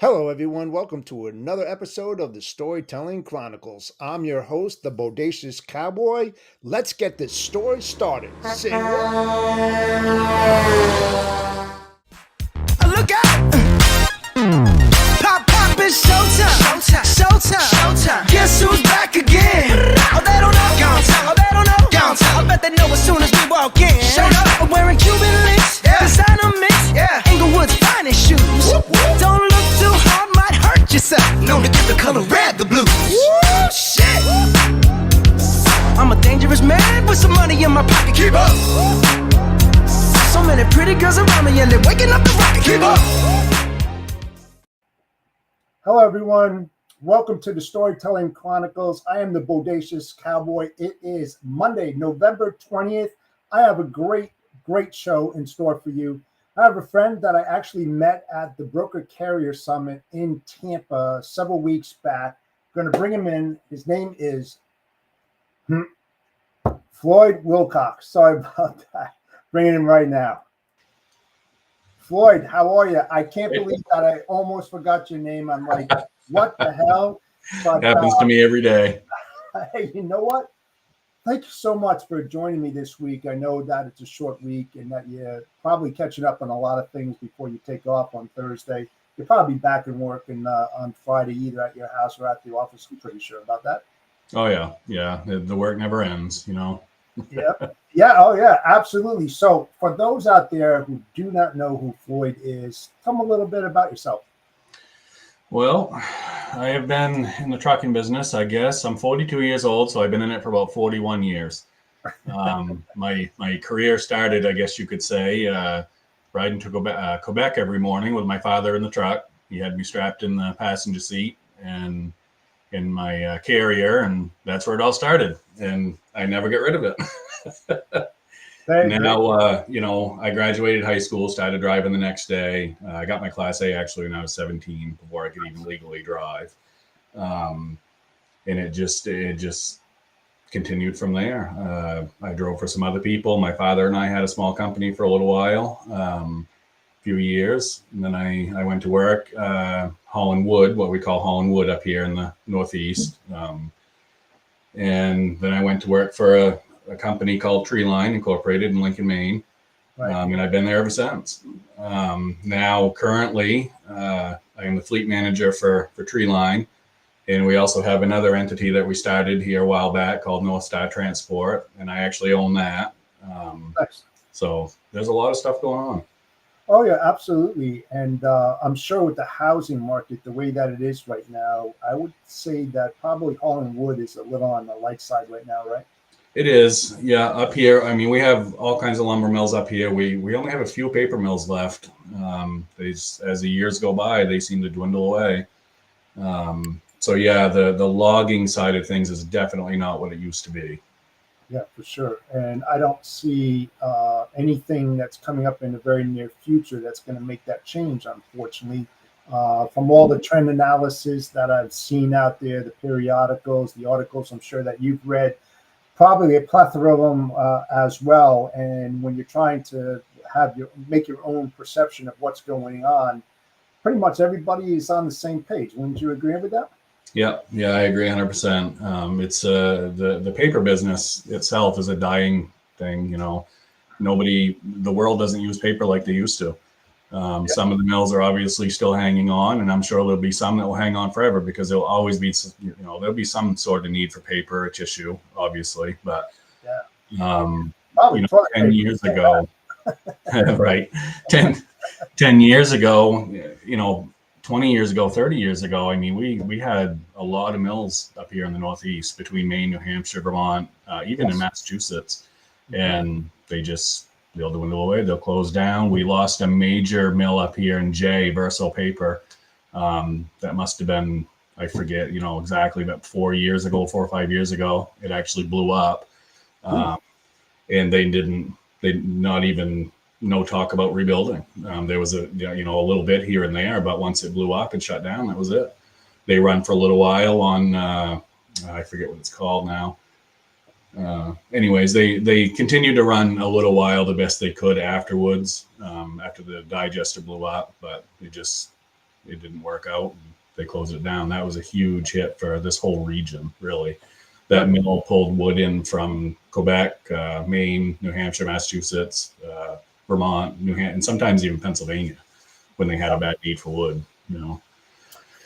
Hello, everyone. Welcome to another episode of the Storytelling Chronicles. I'm your host, the Bodacious Cowboy. Let's get this story started. Say what? Look out! Pop, pop, it's showtime. Showtime. Showtime. Guess who's back again? Oh, they don't know. Oh, they don't know. I bet they know as soon as we walk in. Showed up. I'm wearing Cuban links. Yeah. Designer mix. Yeah. Inglewood's finest shoes. Whoop, whoop. Don't look too hard, might hurt yourself. Known to get the color red, the blues. Woo, shit. I'm a dangerous man with some money in my pocket. Keep up. So many pretty girls around me and they're waking up the rocket. Keep up. Hello, everyone. Welcome to the Storytelling Chronicles. I am the Bodacious Cowboy. It is Monday, November 20th. I have a great show in store for you. I have a friend that I actually met at the Broker Carrier Summit in Tampa several weeks back. I'm going to bring him in. His name is Floyd Wilcox. Sorry about that. Bringing him right now. Floyd, how are you? I can't believe that I almost forgot your name. I'm like, what the hell? But, happens to me every day. Hey, you know what? Thank you so much for joining me this week. I know that it's a short week and that you're probably catching up on a lot of things before you take off on Thursday. You'll probably be back in work on Friday, either at your house or at the office. I'm pretty sure about that. Oh, yeah. Yeah. The work never ends, you know. Yep. Yeah. Oh, yeah. Absolutely. So for those out there who do not know who Floyd is, tell them a little bit about yourself. Well, I have been in the trucking business, I guess. I'm 42 years old, so I've been in it for about 41 years. My career started, I guess you could say, riding to Quebec every morning with my father in the truck. He had me strapped in the passenger seat and in my carrier, and that's where it all started. And I never get rid of it. Now, I graduated high school, started driving the next day. I got my Class A actually when I was 17 before I could even legally drive. And it just continued from there. I drove for some other people. My father and I had a small company for a little while, a few years. And then I went to work, hauling wood, what we call hauling wood up here in the Northeast. And then I went to work for a company called Tree Line Incorporated in Lincoln, Maine. Right. And I've been there ever since. Now, currently, I am the fleet manager for Tree Line. And we also have another entity that we started here a while back called North Star Transport. And I actually own that. Nice. So there's a lot of stuff going on. Oh, yeah, absolutely. And I'm sure with the housing market, the way that it is right now, I would say that probably hauling wood is a little on the light side right now, right? It is. Yeah. Up here, I mean, we have all kinds of lumber mills up here. We only have a few paper mills left. As the years go by, they seem to dwindle away. So, yeah, the logging side of things is definitely not what it used to be. Yeah, for sure. And I don't see anything that's coming up in the very near future that's going to make that change, unfortunately. From all the trend analysis that I've seen out there, the periodicals, the articles, I'm sure that you've read, probably a plethora of them as well. And when you're trying to make your own perception of what's going on, pretty much everybody is on the same page. Wouldn't you agree with that? Yeah, I agree 100%. It's the paper business itself is a dying thing. You know, the world doesn't use paper like they used to. Some of the mills are obviously still hanging on, and I'm sure there'll be some that will hang on forever because there'll always be, there'll be some sort of need for paper or tissue, obviously. But 10 years ago, right? 10 years ago, 20 years ago, 30 years ago, I mean, we had a lot of mills up here in the Northeast between Maine, New Hampshire, Vermont, even in Massachusetts. And they'll dwindle away. They'll close down. We lost a major mill up here in Verso Paper. That must have been, I forget, exactly, but 4 or 5 years ago, it actually blew up. And no talk about rebuilding. There was a little bit here and there, but once it blew up and shut down, that was it. They run for a little while on, I forget what it's called now. Anyways, they continued to run a little while the best they could afterwards, after the digester blew up, but it didn't work out. And they closed it down. That was a huge hit for this whole region, really. That mill pulled wood in from Quebec, Maine, New Hampshire, Massachusetts, Vermont, New Hampshire, and sometimes even Pennsylvania when they had a bad need for wood.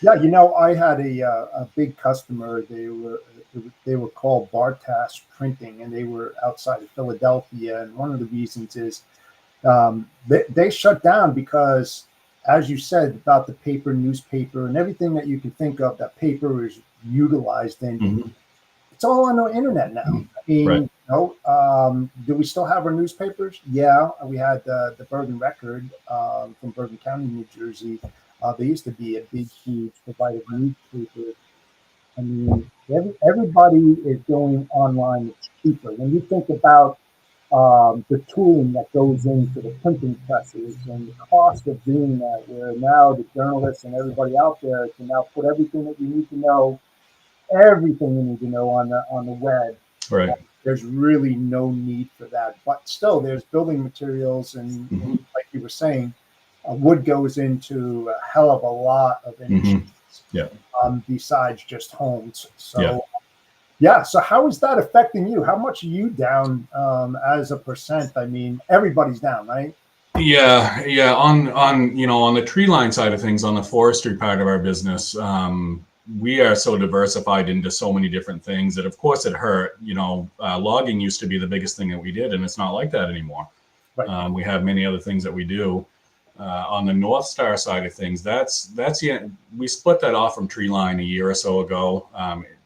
Yeah, I had a big customer. They were called Bartas Printing, and they were outside of Philadelphia. And one of the reasons is they shut down because, as you said, about the paper, newspaper, and everything that you can think of that paper is utilized in. Mm-hmm. It's all on the internet now. I mean, right. Do we still have our newspapers? Yeah, we had the Bergen Record from Bergen County, New Jersey. They used to be a big, huge provider of newspapers. I mean, everybody is going online. It's cheaper. When you think about the tooling that goes into the printing presses and the cost of doing that, where now the journalists and everybody out there can now put everything that you need to know, everything you need to know on the web. Right. There's really no need for that. But still, there's building materials, and like you were saying, wood goes into a hell of a lot of industries. Yeah. Besides just homes. So yeah. So how is that affecting you? How much are you down as a percent? I mean, everybody's down, right? Yeah. On the tree line side of things, on the forestry part of our business, we are so diversified into so many different things that, of course, it hurt. Logging used to be the biggest thing that we did, and it's not like that anymore. Right. We have many other things that we do. On the North Star side of things, we split that off from tree line a year or so ago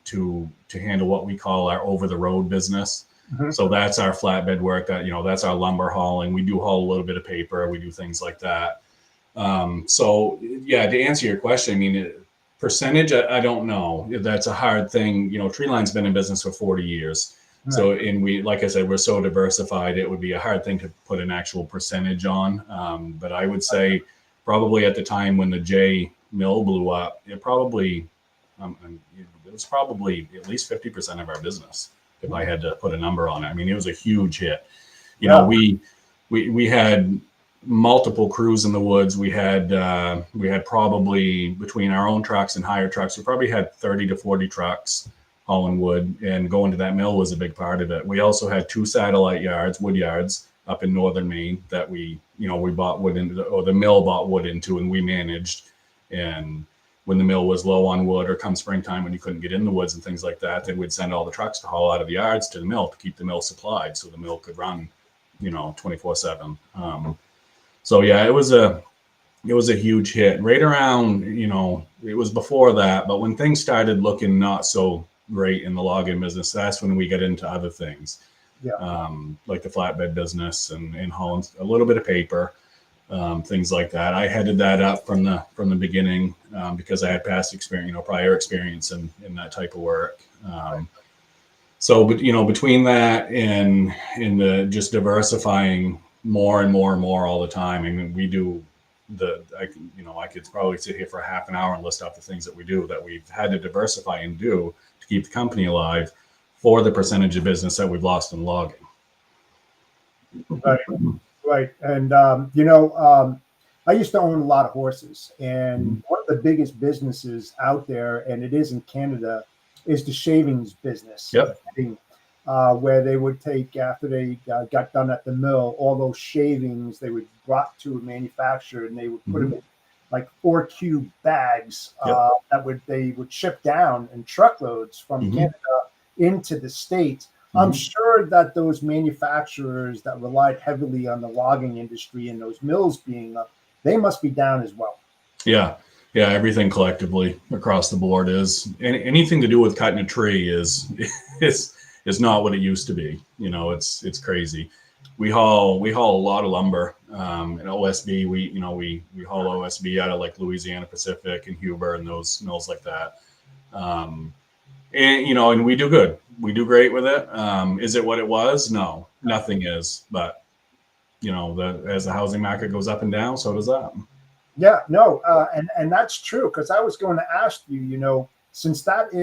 to handle what we call our over the road business. Mm-hmm. So that's our flatbed work. That's our lumber hauling. We do haul a little bit of paper. We do things like that. So yeah, to answer your question, I mean, percentage, I don't know. That's a hard thing. Tree line's been in business for 40 years. Right. So, like I said, we're so diversified, it would be a hard thing to put an actual percentage on. But I would say probably at the time when the J mill blew up, it was probably at least 50% of our business, if I had to put a number on it. I mean, it was a huge hit. We had multiple crews in the woods. We had probably, between our own trucks and hire trucks, we probably had 30 to 40 trucks hauling wood, and going to that mill was a big part of it. We also had 2 satellite yards, wood yards, up in northern Maine that we bought wood into, or the mill bought wood into, and we managed. And when the mill was low on wood, or come springtime when you couldn't get in the woods and things like that, then we'd send all the trucks to haul out of the yards to the mill to keep the mill supplied, so the mill could run, 24/7. So yeah, it was a huge hit. Right around, it was before that, but when things started looking not so great in the logging business, that's when we get into other things, like the flatbed business and hauling a little bit of paper, things like that. I headed that up from the beginning because I had prior experience in that type of work. So, but between that and in the just diversifying more and more and more all the time. I mean, we do I could probably sit here for a half an hour and list off the things that we do that we've had to diversify and do to keep the company alive for the percentage of business that we've lost in logging. Right. And, I used to own a lot of horses, and one of the biggest businesses out there, and it is in Canada, is the shavings business. Yep. Where they would take, after they got done at the mill, all those shavings they would brought to a manufacturer, and they would put them in like 4 cube bags that they would ship down in truckloads from Canada into the States. I'm sure that those manufacturers that relied heavily on the logging industry and those mills being up, they must be down as well. Yeah. Everything collectively across the board is anything to do with cutting a tree is not what it used to be. It's crazy. We haul a lot of lumber, and OSB. We haul OSB out of like Louisiana Pacific and Huber and those mills like that. And we do good. We do great with it. Is it what it was? No, nothing is. But as the housing market goes up and down, so does that. Yeah, no, and that's true, because I was going to ask you, since that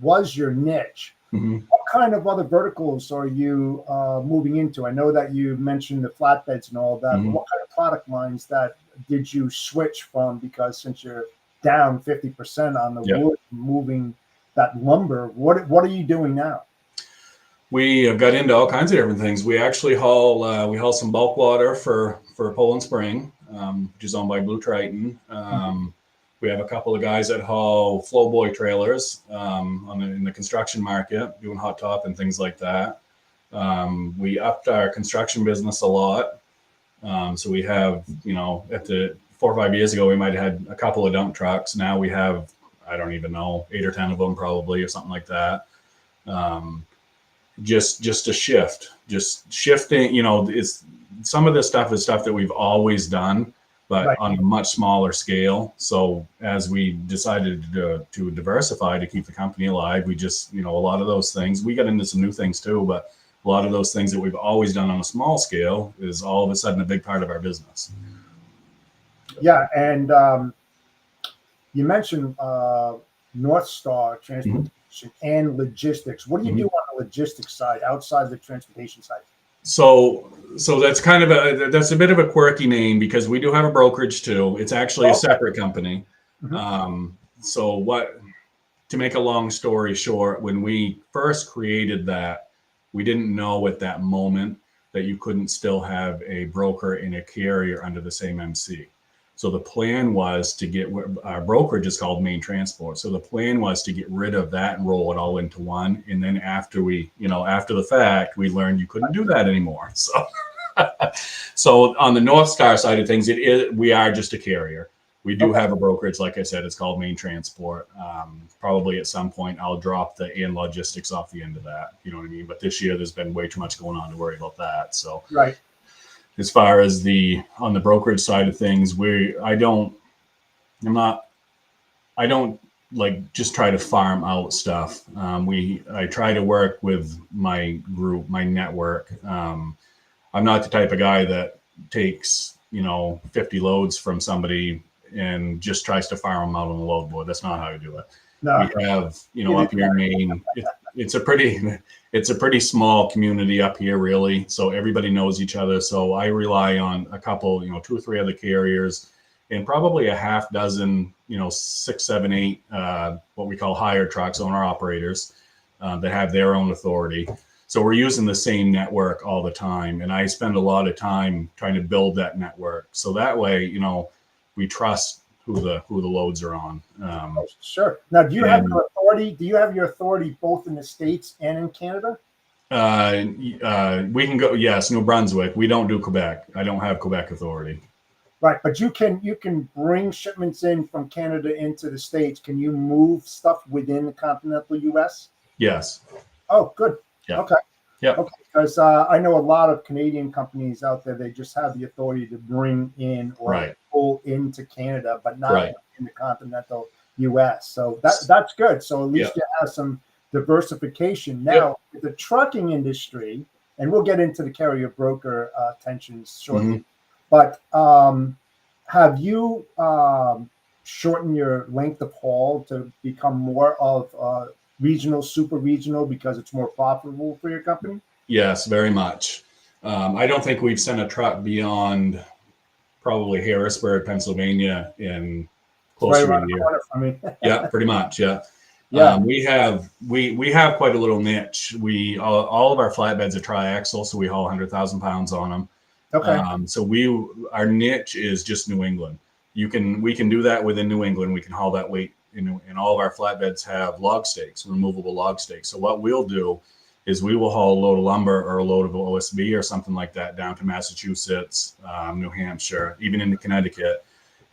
was your niche, what kind of other verticals are you moving into? I know that you mentioned the flatbeds and all that, but what kind of product lines that did you switch from? Because since you're down 50% on the wood, moving that lumber, what are you doing now? We have got into all kinds of different things. We actually haul some bulk water for Poland Spring, which is owned by Blue Triton. We have a couple of guys that haul flowboy trailers in the construction market, doing hot top and things like that. We upped our construction business a lot. So we have, at the 4 or 5 years ago, we might have had a couple of dump trucks. Now we have, I don't even know, 8 or 10 of them probably, or something like that. Just a shift, just shifting, it's some of this stuff is stuff that we've always done, but on a much smaller scale. So as we decided to diversify, to keep the company alive, we just, a lot of those things, we got into some new things too, but a lot of those things that we've always done on a small scale is all of a sudden a big part of our business. Yeah. And you mentioned North Star Transportation and logistics. What do you do on the logistics side outside the transportation side? So that's kind of that's a bit of a quirky name, because we do have a brokerage too. It's actually a separate company. To make a long story short, when we first created that, we didn't know at that moment that you couldn't still have a broker and a carrier under the same MC. So the plan was to get, our brokerage is called Main Transport. So the plan was to get rid of that and roll it all into one. And then after after the fact, we learned you couldn't do that anymore. So on the North Star side of things, we are just a carrier. We do have a brokerage, like I said, it's called Main Transport. Probably at some point I'll drop the in logistics off the end of that. You know what I mean? But this year there's been way too much going on to worry about that. So as far as on the brokerage side of things, I don't like just try to farm out stuff. I try to work with my group, my network. I'm not the type of guy that takes 50 loads from somebody and just tries to farm them out on the load board. That's not how I do it. No. We have up here in Maine, it's a pretty small community up here, really. So everybody knows each other. So I rely on a couple, 2 or 3 other carriers, and probably a half dozen, 6, 7, 8, what we call hire trucks, owner operators that have their own authority. So we're using the same network all the time. And I spend a lot of time trying to build that network. So that way, we trust who the loads are on. Sure. Now, do you have your authority? Do you have your authority both in the States and in Canada? We can go. Yes, New Brunswick. We don't do Quebec. I don't have Quebec authority. Right, but you can bring shipments in from Canada into the States. Can you move stuff within the continental U.S.? Yes. Oh, good. Yeah. Okay. Yeah. Okay. Because I know a lot of Canadian companies out there. They just have the authority to bring in or pull into Canada, but not in the continental U.S. So that's good. So at least you have some diversification. Now, with the trucking industry, and we'll get into the carrier broker tensions shortly. But have you shortened your length of haul to become more of regional, super regional, because it's more profitable for your company? Yes, very much. I don't think we've sent a truck beyond probably Harrisburg, Pennsylvania in close to a year. Yeah, pretty much. Yeah. Yeah. We have quite a little niche. All of our flatbeds are triaxle, so we haul 100,000 pounds on them. Okay. So our niche is just New England. We can do that within New England. We can haul that weight, and all of our flatbeds have log stakes, removable log stakes. So what we'll do is we will haul a load of lumber or a load of OSB or something like that down to Massachusetts, New Hampshire, even into Connecticut,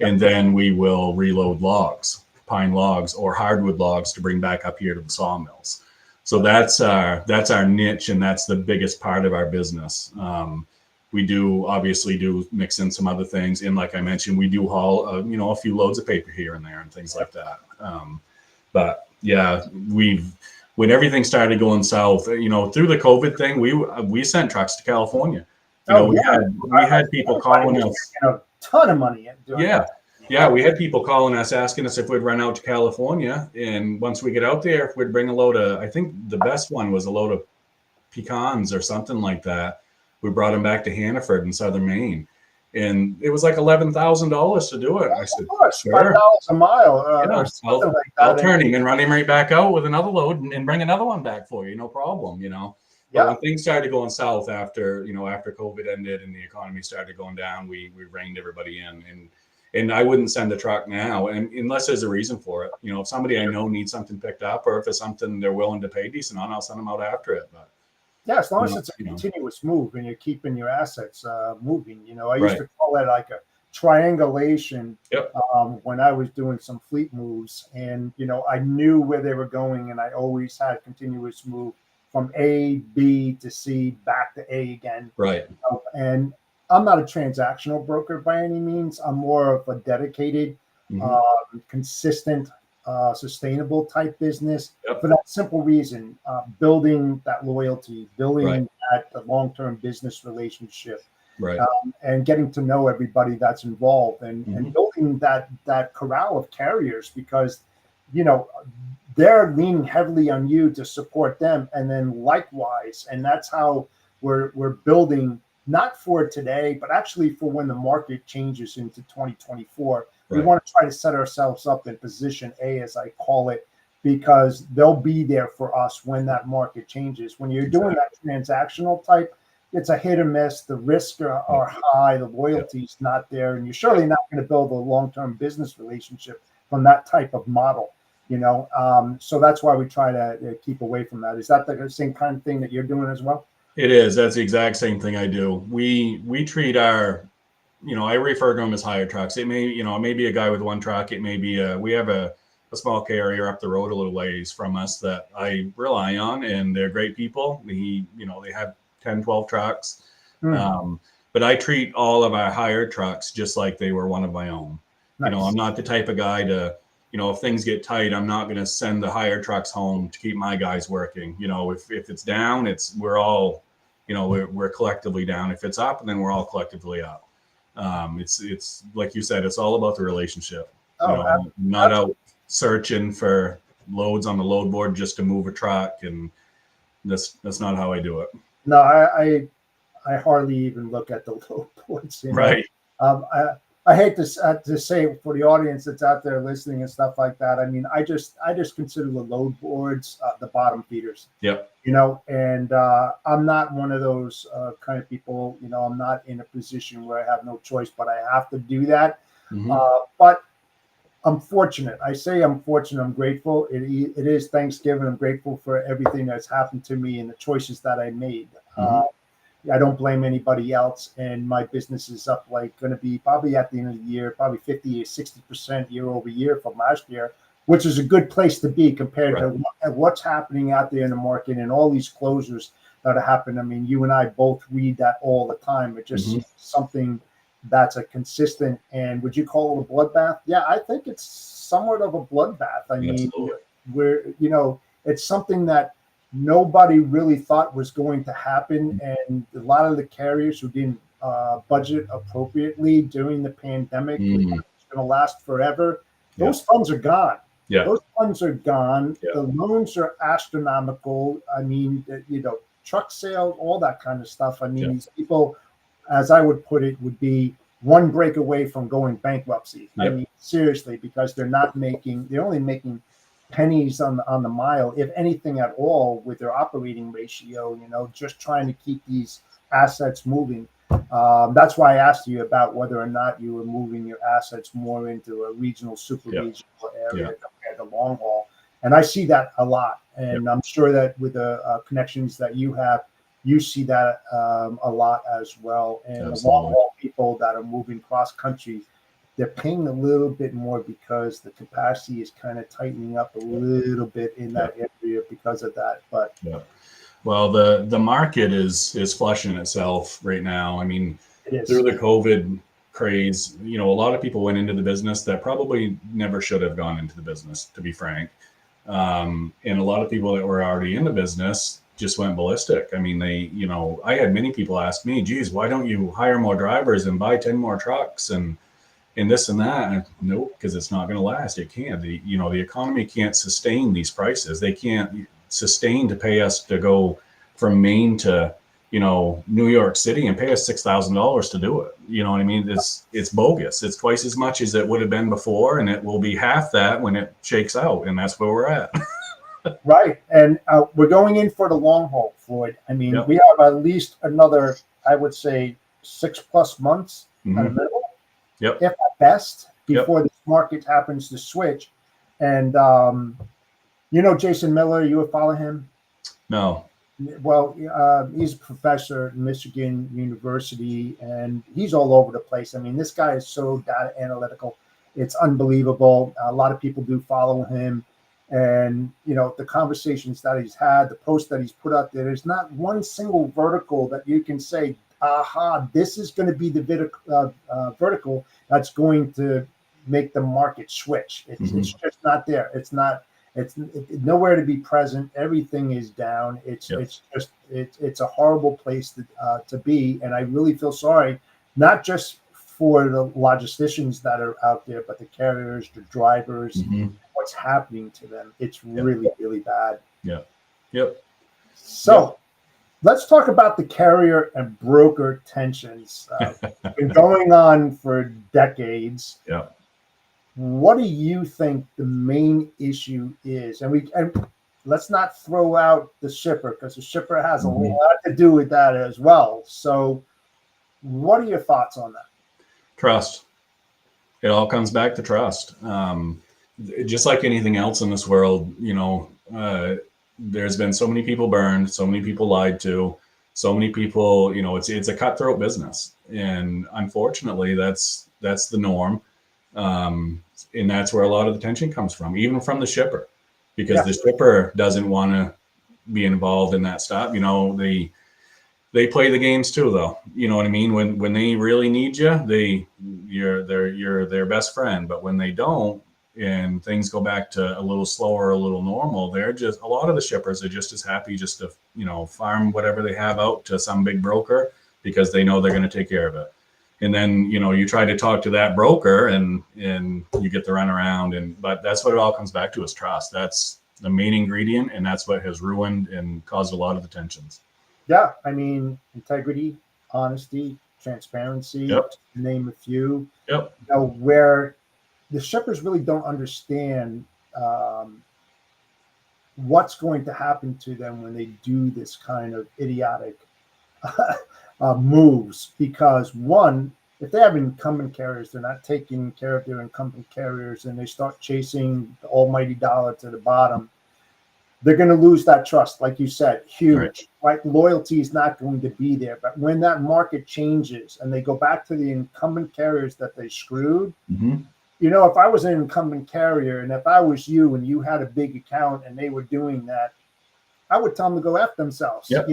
and then we will reload logs, pine logs or hardwood logs, to bring back up here to the sawmills. So that's our niche, and that's the biggest part of our business. We do obviously mix in some other things. And like I mentioned, we do haul, a few loads of paper here and there and things like that. But yeah, when everything started going south, through the COVID thing, we sent trucks to California. We had people calling us. A ton of money. Yeah, we had people calling us, asking us if we'd run out to California. And once we get out there, if we'd bring a load of, I think the best one was a load of pecans or something like that. We brought them back to Hannaford in southern Maine. And it was like $11,000 to do it. I said, Of course, sure. $5 a mile Yeah, or something like I'll that. turn him and run him right back out with another load and bring another one back for you. No problem, But Yeah, when things started going south after, after COVID ended and the economy started going down, we reined everybody in. And I wouldn't send a truck now, and unless there's a reason for it. If somebody I know needs something picked up, or if it's something they're willing to pay decent on, I'll send them out after it. But yeah, as long you as know, it's a you know, continuous move and you're keeping your assets moving. I used right? to call it like a triangulation Yep. when I was doing some fleet moves, and I knew where they were going, and I always had continuous move from A, B to C, back to A again. Right. And I'm not a transactional broker by any means. I'm more of a dedicated, Mm-hmm. consistent, sustainable type business Yep. for that simple reason: building that loyalty, building Right. that long-term business relationship, Right. and getting to know everybody that's involved, and Mhm. building that corral of carriers, because you know they're leaning heavily on you to support them, and then likewise, and that's how we're building, not for today, but actually for when the market changes into 2024. We Right. want to try to set ourselves up in position A, as I call it, because they'll be there for us when that market changes. When you're doing that transactional type, it's a hit or miss. The risks are high, the loyalty's not there, and you're surely not going to build a long-term business relationship from that type of model. So that's why we try to keep away from that. Is that the same kind of thing that you're doing as well? It is. That's the exact same thing I do. We treat our, I refer to them as hire trucks. It may be a guy with one truck. It may be we have a small carrier up the road a little ways from us that I rely on, and they're great people. They have 10, 12 trucks. But I treat all of our hired trucks just like they were one of my own. Nice. I'm not the type of guy to, if things get tight, I'm not going to send the hired trucks home to keep my guys working. If it's down, we're all, we're collectively down. If it's up, then we're all collectively up. It's like you said, it's all about the relationship. I'm not out searching for loads on the load board just to move a truck, and that's not how I do it. No, I hardly even look at the load boards. Right. I hate to say for the audience that's out there listening and stuff like that. I mean, I just consider the load boards the bottom feeders. Yep. And I'm not one of those kind of people. I'm not in a position where I have no choice, but I have to do that. Mm-hmm. But I'm fortunate. I say I'm fortunate. I'm grateful. It is Thanksgiving. I'm grateful for everything that's happened to me and the choices that I made. Mm-hmm. I don't blame anybody else. And my business is up, like, going to be probably at the end of the year, probably 50 or 60% year over year from last year, which is a good place to be compared to what's happening out there in the market and all these closures that are happening. I mean, you and I both read that all the time. It just seems something that's a consistent, and would you call it a bloodbath? Yeah, I think it's somewhat of a bloodbath. I mean, it's something that nobody really thought was going to happen, and a lot of the carriers who didn't budget appropriately during the pandemic, it's going to last forever. Those funds are gone. Yeah. Those funds are gone. Yeah. The loans are astronomical. I mean, truck sales, all that kind of stuff. I mean, these people, as I would put it, would be one break away from going bankruptcy. I mean, seriously, because they're only making pennies on the mile, if anything at all, with their operating ratio, just trying to keep these assets moving. That's why I asked you about whether or not you were moving your assets more into a regional, super regional area compared to long haul. And I see that a lot. And I'm sure that with the connections that you have, you see that a lot as well. And the long haul people that are moving cross country, they're paying a little bit more because the capacity is kind of tightening up a little bit in that area because of that. But well, the market is flushing itself right now. I mean, through the COVID craze, a lot of people went into the business that probably never should have gone into the business, to be frank. And a lot of people that were already in the business just went ballistic. I mean, I had many people ask me, geez, why don't you hire more drivers and buy 10 more trucks and this and that? And no, because it's not going to last. It can't. The economy can't sustain these prices. They can't sustain to pay us to go from Maine to, New York City and pay us $6,000 to do it. You know what I mean? It's bogus. It's twice as much as it would have been before, and it will be half that when it shakes out, and that's where we're at. Right. And we're going in for the long haul, Floyd. I mean, Yep. we have at least another, I would say, 6+ months at a Mhm. minimum, Yep. if at best, Yep. before this market happens to switch. And Jason Miller, you would follow him? No. Well, he's a professor at Michigan University, and he's all over the place. I mean, this guy is so data analytical. It's unbelievable. A lot of people do follow him. And, the conversations that he's had, the posts that he's put out there's not one single vertical that you can say, aha, this is going to be the vertical that's going to make the market switch. It's just not there. It's nowhere to be present. Everything is down. It's a horrible place to be, and I really feel sorry, not just for the logisticians that are out there, but the carriers, the drivers, what's happening to them. It's really, really bad. Yeah. Yep. So let's talk about the carrier and broker tensions. Been going on for decades. Yeah. What do you think the main issue is? And let's not throw out the shipper, because the shipper has a lot to do with that as well. So what are your thoughts on that? Trust. It all comes back to trust. Just like anything else in this world, there's been so many people burned, so many people lied to, so many people, it's a cutthroat business. And unfortunately, that's the norm. And that's where a lot of the tension comes from, even from the shipper, because the shipper doesn't want to be involved in that stuff. They play the games too, though. You know what I mean? When they really need you, you're their best friend. But when they don't, and things go back to a little slower, a little normal, a lot of the shippers are just as happy just to farm whatever they have out to some big broker, because they know they're going to take care of it. And then, you try to talk to that broker and you get the runaround. But that's what it all comes back to, is trust. That's the main ingredient. And that's what has ruined and caused a lot of the tensions. Yeah. I mean, integrity, honesty, transparency, to name a few. Yep. Where the shippers really don't understand what's going to happen to them when they do this kind of idiotic moves, because one, if they have incumbent carriers, they're not taking care of their incumbent carriers, and they start chasing the almighty dollar to the bottom, they're going to lose that trust. Like you said, huge, right? Loyalty is not going to be there. But when that market changes and they go back to the incumbent carriers that they screwed, if I was an incumbent carrier and if I was you and you had a big account and they were doing that, I would tell them to go F themselves. Yep.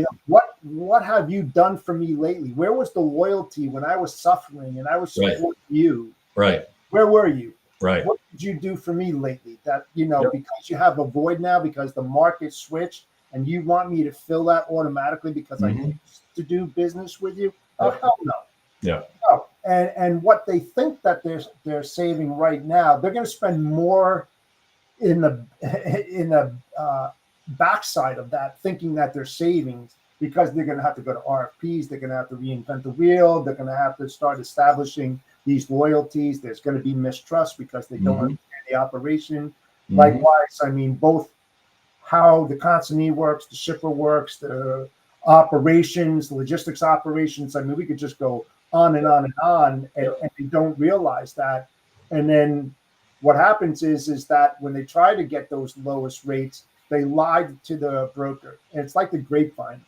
What have you done for me lately? Where was the loyalty when I was suffering and I was supporting you? Right. Where were you? Right. What did you do for me lately? That, because you have a void now, because the market switched, and you want me to fill that automatically because I used to do business with you? Oh, hell no. Yeah. No. And what they think that they're saving right now, they're going to spend more in the backside of that, thinking that they're savings, because they're going to have to go to RFPs, they're going to have to reinvent the wheel, they're going to have to start establishing these loyalties. There's going to be mistrust because they don't understand the operation. Likewise, I mean, both how the consignee works, the shipper works, the operations, the logistics operations. I mean, we could just go on and on and on, and they don't realize that. And then what happens is that when they try to get those lowest rates, they lied to the broker. And it's like the grapevine.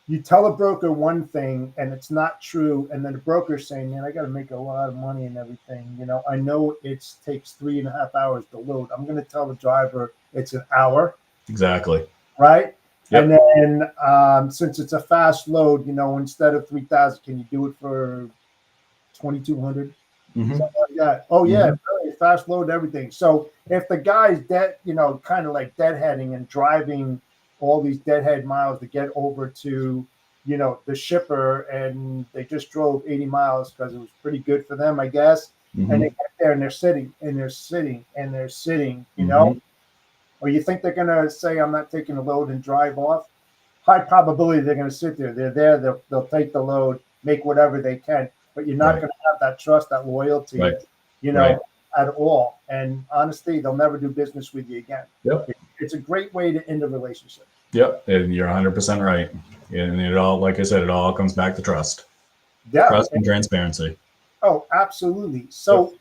You tell a broker one thing and it's not true, and then the broker's saying, man, I got to make a lot of money and everything. I know it takes 3.5 hours to load. I'm going to tell the driver it's an hour. Exactly. Right. Yep. And then since it's a fast load, instead of 3,000, can you do it for 2,200? Something like that. Oh yeah, really fast load, everything. So if the guy's kind of like deadheading and driving all these deadhead miles to get over to, the shipper, and they just drove 80 miles because it was pretty good for them, I guess. And they get there and they're sitting and they're sitting and they're sitting, or you think they're going to say, I'm not taking a load and drive off? high probability they're going to sit there. They're there. They'll take the load, make whatever they can. But you're not Right. going to have that trust, that loyalty, Right. you Right. know, at all. And honestly, they'll never do business with you again. Yep. It's a great way to end a relationship. Yep. And you're 100% right. And it all, like I said, it all comes back to trust. Yeah. Trust and transparency. Oh, absolutely. So,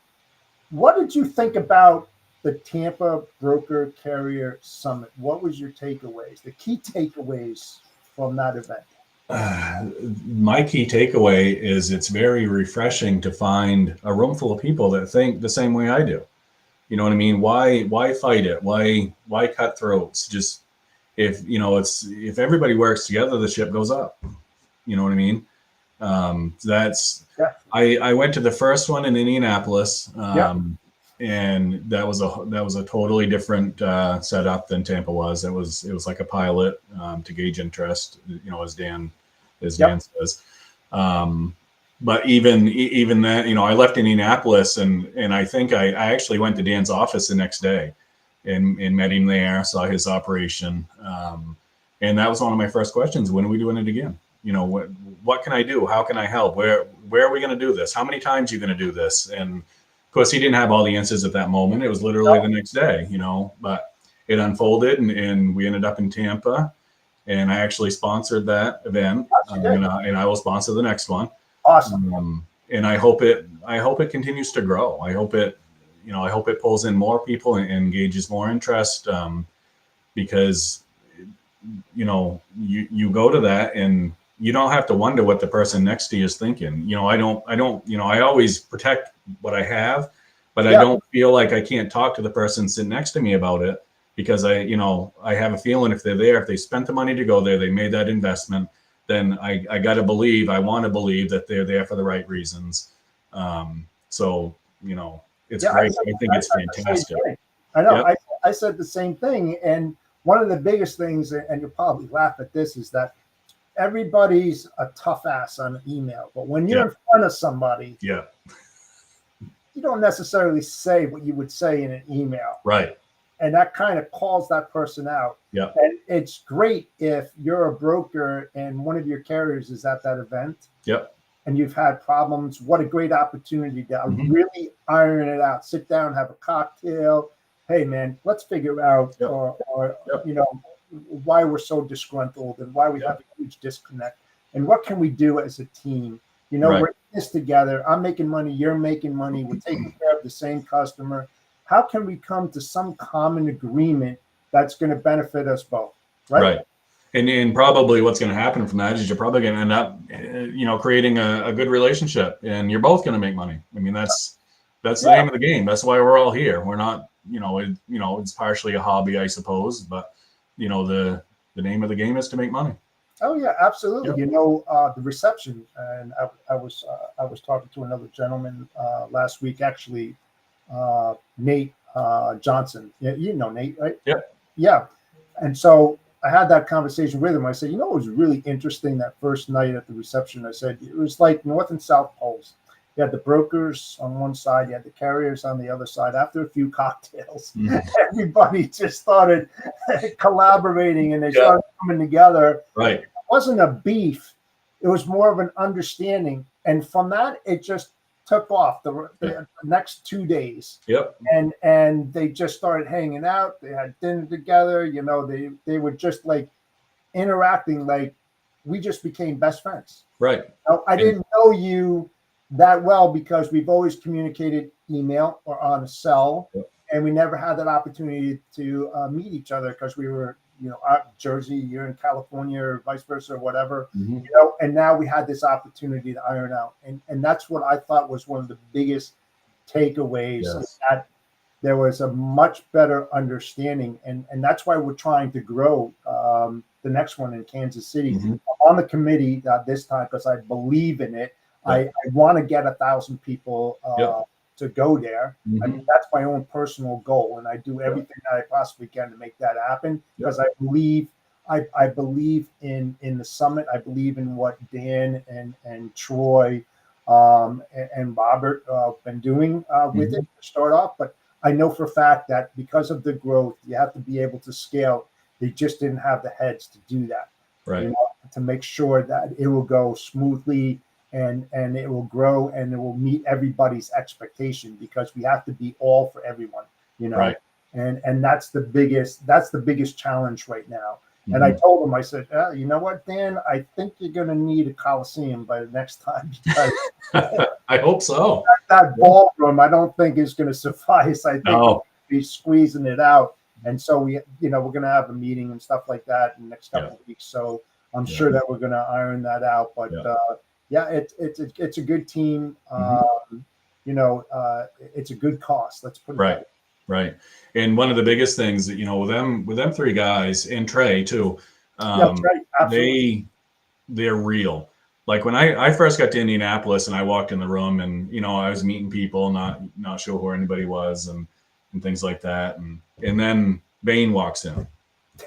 what did you think about the Tampa Broker Carrier Summit? What was your takeaways, the key takeaways from that event? My key takeaway is it's very refreshing to find a room full of people that think the same way I do. You know what I mean? Why fight it? Why cut throats? Just if everybody works together, the ship goes up. You know what I mean? That's Yeah. I went to the first one in Indianapolis, Yeah. and that was a totally different setup than Tampa was. It was like a pilot to gauge interest, as Dan says. But even that, I left Indianapolis, and I think I actually went to Dan's office the next day, and met him there, saw his operation, and that was one of my first questions: when are we doing it again? What can I do? How can I help? Where are we going to do this? How many times are you going to do this? And of course, he didn't have all the answers at that moment. It was literally the next day, but it unfolded, and we ended up in Tampa, and I actually sponsored that event, and I will sponsor the next one. Awesome. And I hope it continues to grow. I hope it pulls in more people and engages more interest, because you go to that and you don't have to wonder what the person next to you is thinking. I always protect what I have, but I don't feel like I can't talk to the person sitting next to me about it, because I have a feeling if they're there, if they spent the money to go there, they made that investment, then I want to believe that they're there for the right reasons. So, it's great. I think it's fantastic. I know. Yep. I said the same thing. And one of the biggest things, and you'll probably laugh at this, is that everybody's a tough ass on email. But when you're in front of somebody, you don't necessarily say what you would say in an email. Right. And that kind of calls that person out. Yeah. And it's great if you're a broker and one of your carriers is at that event. Yep. And you've had problems. What a great opportunity to really iron it out. Sit down, have a cocktail. Hey, man, let's figure out why we're so disgruntled and why we have a huge disconnect. And what can we do as a team? We're in this together. I'm making money. You're making money. We're taking care of the same customer. How can we come to some common agreement that's going to benefit us both? Right. And probably what's going to happen from that is you're probably going to end up, creating a good relationship, and you're both going to make money. I mean, that's the name of the game. That's why we're all here. We're not, it's partially a hobby, I suppose, but the name of the game is to make money. Oh yeah, absolutely. Yep. The reception, and I was talking to another gentleman last week, actually, Nate Johnson. Yeah, Nate, right? Yeah. Yeah. And so I had that conversation with him. I said, it was really interesting that first night at the reception. I said, it was like North and South poles. You had the brokers on one side, you had the carriers on the other side. After a few cocktails, everybody just started collaborating, and they started coming together. Right. It wasn't a beef. It was more of an understanding. And from that, it just took off the next 2 days. Yep. And they just started hanging out. They had dinner together. They were just like interacting, like we just became best friends. Right. I didn't know you that well because we've always communicated email or on a cell, and we never had that opportunity to meet each other because we were, out Jersey, you're in California, or vice versa, or whatever, and now we had this opportunity to iron out. And that's what I thought was one of the biggest takeaways, that there was a much better understanding. And that's why we're trying to grow the next one in Kansas City. I'm on the committee this time because I believe in it. I want to get 1,000 people to go there. I mean, that's my own personal goal, and I do everything that I possibly can to make that happen because I believe in the summit. I believe in what Dan and Troy and Robert been doing with it to start off. But I know for a fact that because of the growth, you have to be able to scale. They just didn't have the heads to do that. Right. you know, to make sure that it will go smoothly and it will grow and it will meet everybody's expectation, because we have to be all for everyone, you know. Right. And that's the biggest challenge right now. And I Mhm. told him, I said, you know what, Dan, I think you're going to need a Coliseum by the next time, because I hope so. that ballroom, I don't think is going to suffice. I think we're No. going to be squeezing it out. And so we're going to have a meeting and stuff like that in the next Yeah. couple of weeks. So I'm Yeah. sure that we're going to iron that out. But Yeah. yeah, it's a good team. Mhm. It's a good cost. Let's put it that Right. way. Right. And one of the biggest things that, with them three guys and Trey too, Yeah, that's right. Absolutely. they're real. Like when I first got to Indianapolis and I walked in the room and, I was meeting people, not sure who anybody was and things like that. And then Bain walks in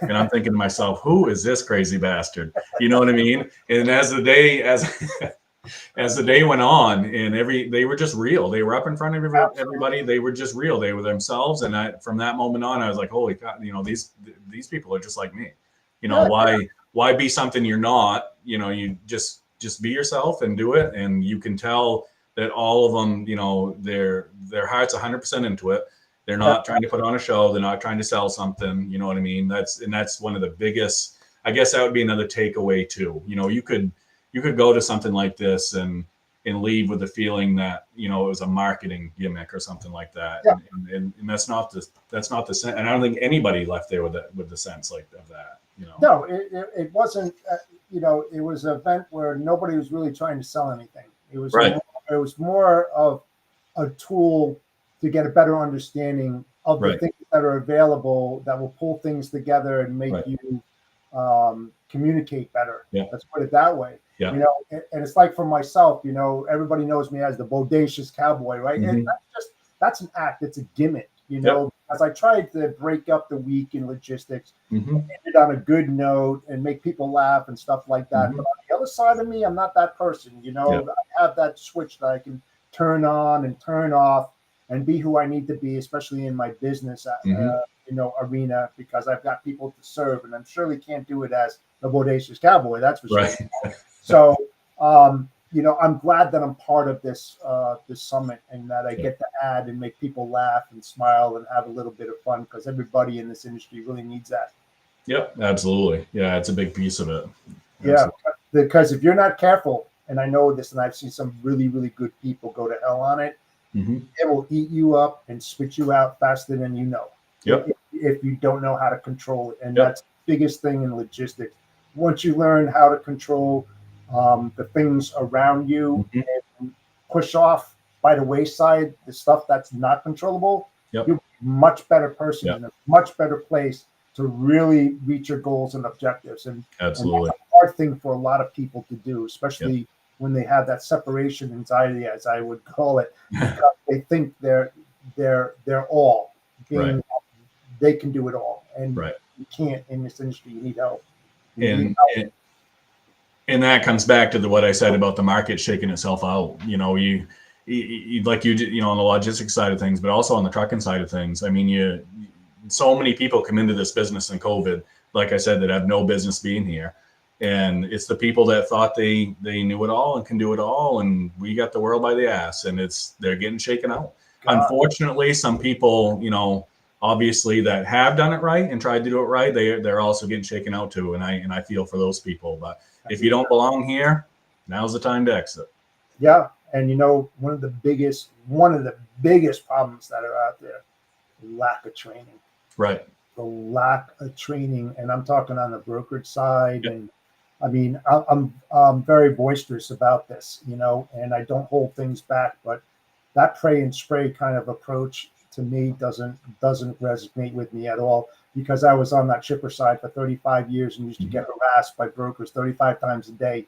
and I'm thinking to myself, who is this crazy bastard? You know what I mean? And as the day went on, and they were just real. They were up in front of everybody. They were just real. They were themselves. And from that moment on, I was like, holy God, these people are just like me. Yeah, Why be something you're not? You just be yourself and do it. And you can tell that all of them, their heart's 100% into it. They're yeah, not trying to put on a show. They're not trying to sell something. You know what I mean? That's one of the biggest. I guess that would be another takeaway too. You could go to something like this and leave with the feeling that it was a marketing gimmick or something like that, yeah. and that's not the sense. And I don't think anybody left there with the sense like of that. No, it wasn't. It was an event where nobody was really trying to sell anything. Right. It was more of a tool to get a better understanding of the Right. things that are available, that will pull things together and make Right. you communicate better. Yeah. Let's put it that way. Yeah. And it's like for myself, everybody knows me as the bodacious cowboy, right? Mhm. And that's an act. It's a gimmick, Yep. as I tried to break up the week in logistics, Mhm. end it on a good note and make people laugh and stuff like that. Mhm. But on the other side of me, I'm not that person. Yeah. I have that switch that I can turn on and turn off and be who I need to be, especially in my business, Mhm. arena, because I've got people to serve, and I'm surely can't do it as the bodacious cowboy. That's for Right. sure. So, I'm glad that I'm part of this summit, and that I Yeah. get to add and make people laugh and smile and have a little bit of fun, because everybody in this industry really needs that. Yep. Absolutely. Yeah. It's a big piece of it. Yeah, Absolutely. because if you're not careful, and I know this, and I've seen some really, really good people go to hell on it, Mhm. it will eat you up and spit you out faster than you know. Yep. If you don't know how to control it, and Yep. that's the biggest thing in logistics. Once you learn how to control the things around you Mhm. and push off by the wayside the stuff that's not controllable, Yep. you're a much better person Yep. in a much better place to really reach your goals and objectives. And Absolutely. that's a hard thing for a lot of people to do, Yep. especially when they have that separation anxiety, as I would call it, because they think they're all being, Right. they can do it all, and Right. you can't in this industry. You need help. You need And, help. and and that comes back to what I said about the market shaking itself out. On the logistics side of things, but also on the trucking side of things. I mean, so many people come into this business in COVID, like I said, that have no business being here. And it's the people that thought they knew it all and can do it all. And we got the world by the ass, and they're getting shaken out. God. Unfortunately, some people, obviously that have done it right and tried to do it right, they're also getting shaken out too. And I feel for those people. But if you don't belong here, now's the time to exit. Yeah, and one of the biggest problems that are out there, lack of training. Right. The lack of training, and I'm talking on the brokerage side. Yep. And I mean, I'm very boisterous about this, and I don't hold things back. But that pray and spray kind of approach to me doesn't resonate with me at all, because I was on that shipper side for 35 years and used to get harassed by brokers 35 times a day,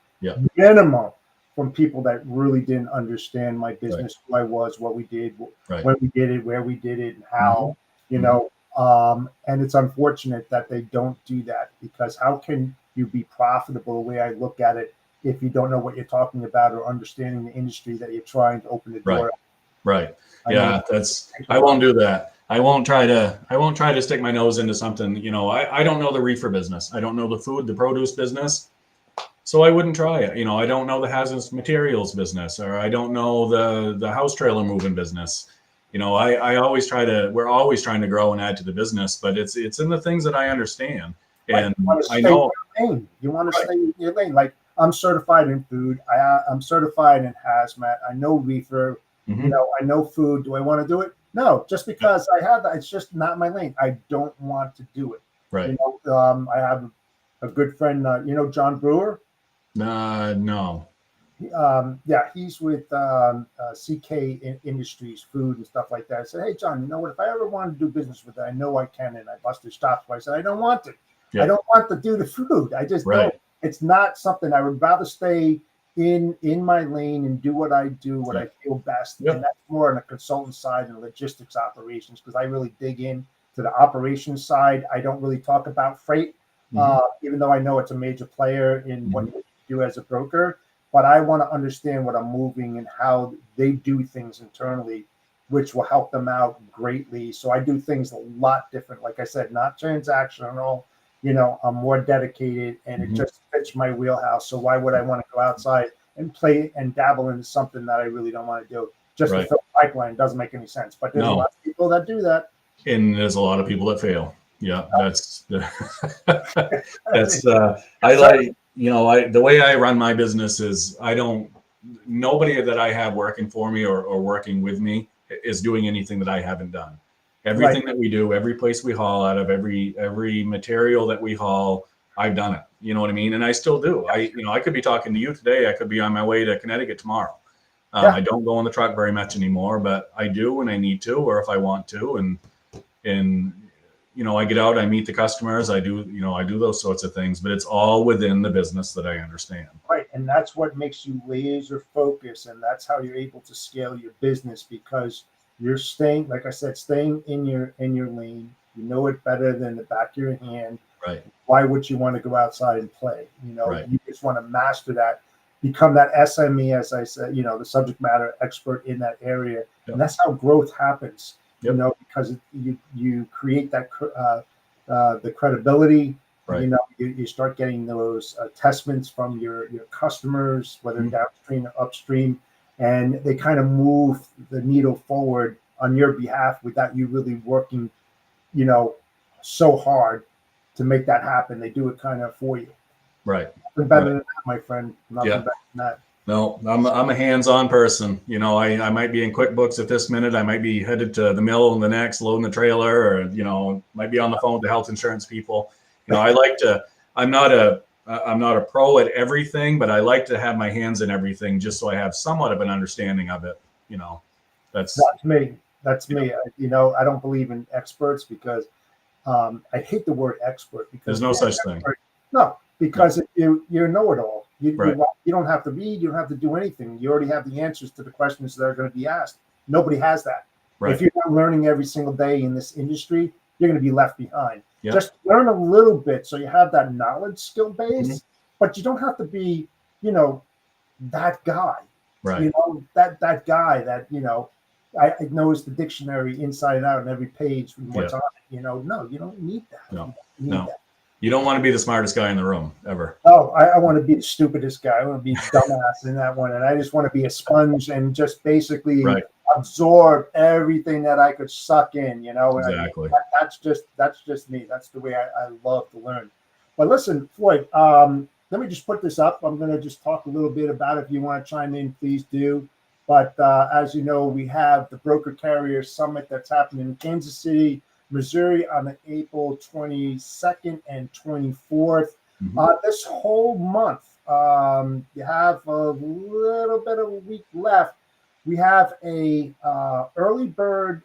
minimum, from people that really didn't understand my business, who I was, what we did, when we did it, where we did it, and how, and it's unfortunate that they don't do that, because how can you be profitable, the way I look at it, if you don't know what you're talking about or understanding the industry that you're trying to open the door? Right. Yeah, I won't do that. I won't try to stick my nose into something. I don't know the reefer business. I don't know the produce business. So I wouldn't try it. I don't know the hazardous materials business, or I don't know the house trailer moving business. We're always trying to grow and add to the business, but it's in the things that I understand. Right. And You want to I stay in know, your lane. You want to right. stay in your lane. Like I'm certified in food. I'm certified in hazmat. I know reefer. Hmm. I know food. Do I want to do it? No, just because I have that, it's just not my lane. I don't want to do it. Right. I have a good friend. John Brewer. No. Yeah, he's with CK Industries, food and stuff like that. I said, hey, John, you know what? If I ever want to do business with it, I know I can. And I busted chops. But I said, I don't want to. I Yep. don't want to do the food. I just don't. Right. It's not something I would rather stay in my lane and do what I do, what I Yep. feel best. And Yep. that's more on the consultant side and logistics operations because I really dig in to the operations side. I don't really talk about freight, Hmm. even though I know it's a major player in what Hmm. you do as a broker, but I want to understand what I'm moving and how they do things internally, which will help them out greatly. So I do things a lot different. Like I said, not transactional. I'm more dedicated and it Hmm. just fits my wheelhouse. So why would I want to go outside and play and dabble into something that I really don't want to do just to Right. fill a pipeline? Doesn't make any sense. But there's a lot No. of people that do that. And there's a lot of people that fail. Yeah, that's Yes, that's I sir. like the way I run my business is I don't nobody that I have working for me or working with me is doing anything that I haven't done. Right. Everything that we do, every place we haul out of, every material that we haul, I've done it. You know what I mean? And I still do. I could be talking to you today. I could be on my way to Connecticut tomorrow. Yeah. I don't go on the truck very much anymore, but I do when I need to or if I want to. And I get out, I meet the customers, I do those sorts of things, but it's all within the business that I understand. Right. And that's what makes you laser focus. And that's how you're able to scale your business because you're staying, like I said, staying in your lane. You know it better than the back of your hand. Right. Why would you want to go outside and play? Right. You just want to master that, become that SME, as I said, the subject matter expert in that area. And Yep. that's how growth happens, Yep. because you create that the credibility. Right. You start getting those attestments from your customers, whether Mhm. downstream or upstream, and they kind of move the needle forward on your behalf without you really working, you know, so hard to make that happen. They do it kind of for you. Right. Nothing better Right. than that, my friend. Nothing Yeah. better than that. No, I'm a hands-on person. I might be in QuickBooks at this minute. I might be headed to the mill and the next, loading the trailer, or might be on the phone with the health insurance people. I like to. I'm not a pro at everything, but I like to have my hands in everything, just so I have somewhat of an understanding of it. That's That's me. That's you know, me. I don't believe in experts because I hate the word expert because there's if no you're an such thing. expert, no, No. because if you're a know-it-all. Right. You don't have to read. You don't have to do anything. You already have the answers to the questions that are going to be asked. Nobody has that. If Right. you're not learning every single day in this industry, you're going to be left behind. Yep. Just learn a little bit so you have that knowledge skill Mhm. base, but you don't have to be, you know, that guy. Right. That guy that I knows the dictionary inside and out and every page from Yeah. what's on it. No, you don't need that. No. You need No. that. You don't want to be the smartest guy in the room ever. Oh, I want to be the stupidest guy. I want to be dumbass in that one, and I just want to be a sponge and just basically Right. absorb everything that I could suck in. Exactly. That's just me. That's the way I love to learn. But listen, Floyd, let me just put this up. I'm going to just talk a little bit about it. If you want to chime in, please do. But as you know, we have the Broker Carrier Summit that's happening in Kansas City, Missouri on the April 22nd and 24th. Mhm. This whole month, you have a little bit of a week left. We have a early bird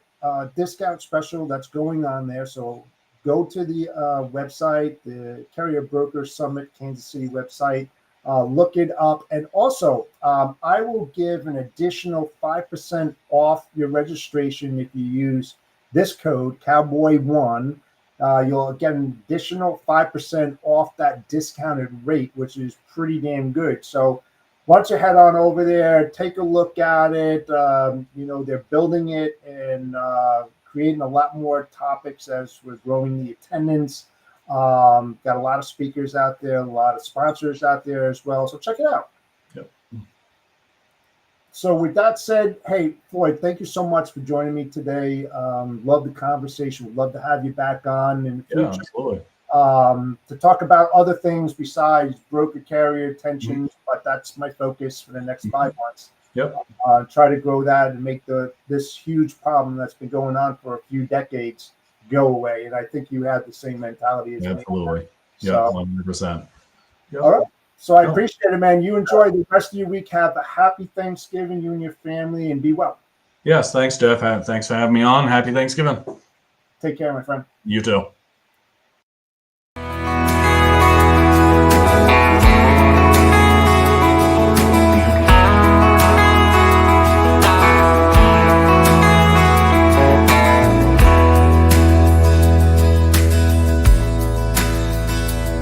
discount special that's going on there. So go to the website, the Carrier Broker Summit Kansas City website. Look it up. And also, I will give an additional 5% off your registration if you use this code, Cowboy1. You'll get an additional 5% off that discounted rate, which is pretty damn good. So why don't you head on over there, take a look at it. They're building it in creating a lot more topics as we're growing the attendance. Got a lot of speakers out there, a lot of sponsors out there as well. So check it out. Yep. So with that said, hey, Floyd, thank you so much for joining me today. Love the conversation. Would love to have you back on in the future. Yeah, absolutely. To talk about other things besides broker carrier tensions, but that's my focus for the next 5 months. Yep. Try to grow that and make this huge problem that's been going on for a few decades go away. And I think you have the same mentality as me. Absolutely. Yeah, So, 100%. Yep. all right. So I Oh. appreciate it, man. You enjoy the rest of your week. Have a happy Thanksgiving, you and your family, and be well. Yes, thanks, Jeff. Thanks for having me on. Happy Thanksgiving. Take care, my friend. You too.